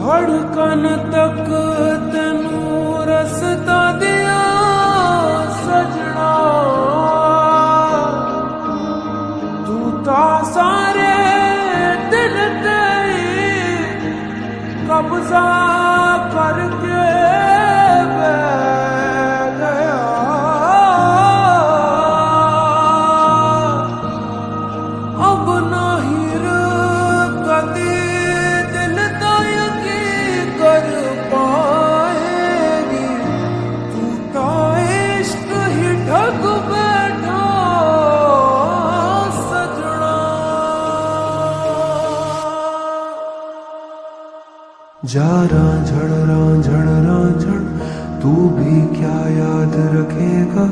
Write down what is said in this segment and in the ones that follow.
धड़कन तक तेनू रसता दिया सजना, तू ता सारे दिल ते कब्जा करके बैठ गया। अब नहीं कदी दिल दा यकीन कर पाएगी, तू ता इश्क ही ठग बैठा सजना। जा रांझण रांझण रांझण तू भी क्या याद रखेगा,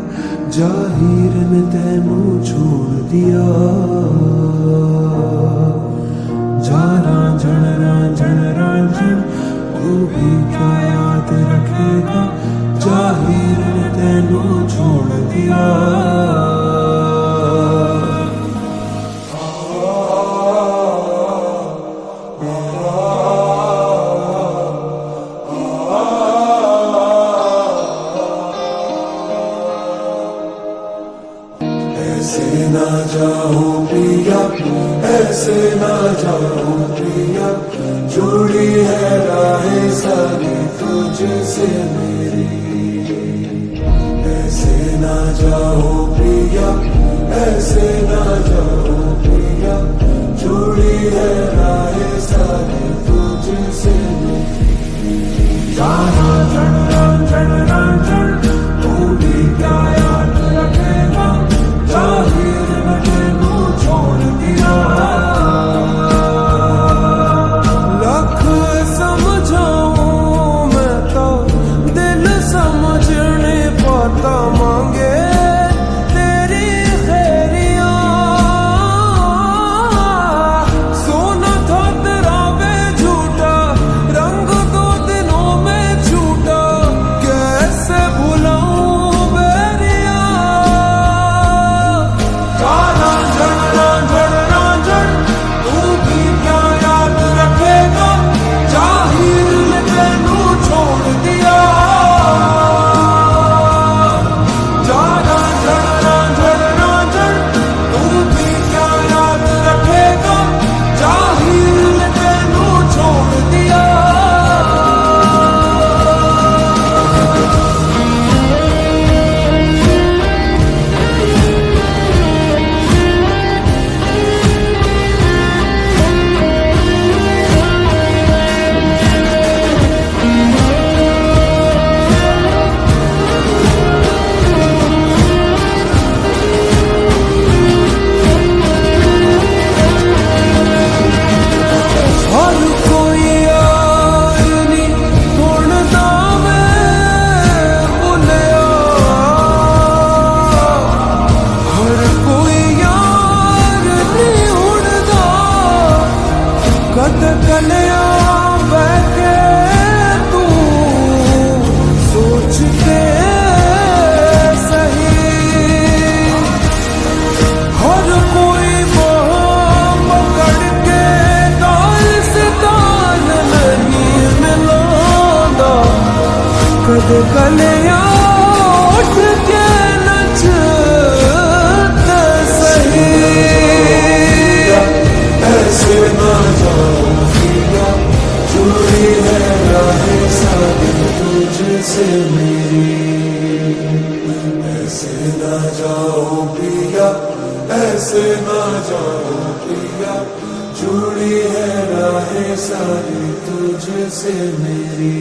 जाहिर ने तेनू छोड़ दिया। जा रांझण रांझण रांझण तू भी क्या याद रखेगा, जाहिर ने तेनू छोड़ दिया। ऐसे ना जाओ प्रिया, ऐसे ना जाओ प्रिया, जुड़ी है राहें सारी तुझसे मेरी। ऐसे ना जाओ प्रिया, ऐसे ना जाओ प्रिया, जुड़ी है राहें सारी तुझसे मेरी। जाना जन रांझण रांझण तू भी क्या याद रखेगा, जाहिर ने तेनू छोड़ दिया। लख समझाऊं मैं तो दिल समझने पाता, मांगे तेरी खैरिया। सोना था तेरा वे झूठा, रंग दो दिनों में छूटा, कैसे भुलाऊं बेरिया। रांझण रांझण रांझण तू भी क्या याद रखेगा, जाहिर ने तेनू छोड़ दिया। जा रांझण रांझण रांझण तू भी क्या याद रखेगा, जाहिर ने तेनू छोड़ दिया। हर कोई यार नी ढूंढदा मैं भुलिया, हर कोई यार नी ढूंढदा, कद कलिया बैठे तू सोच के सही। हर कोई बाह पकड़ के दाल से दाल नहीं मिलांदा, कद कलिया उठ के नचते सही। ऐसे ना जाओ प्रिया, जुड़ी है राहें सारी तुझसे मेरी। ऐसे ना जाओ प्रिया, ऐसे ना जाओ प्रिया, जुड़ी है राहें सारी तुझसे मेरी।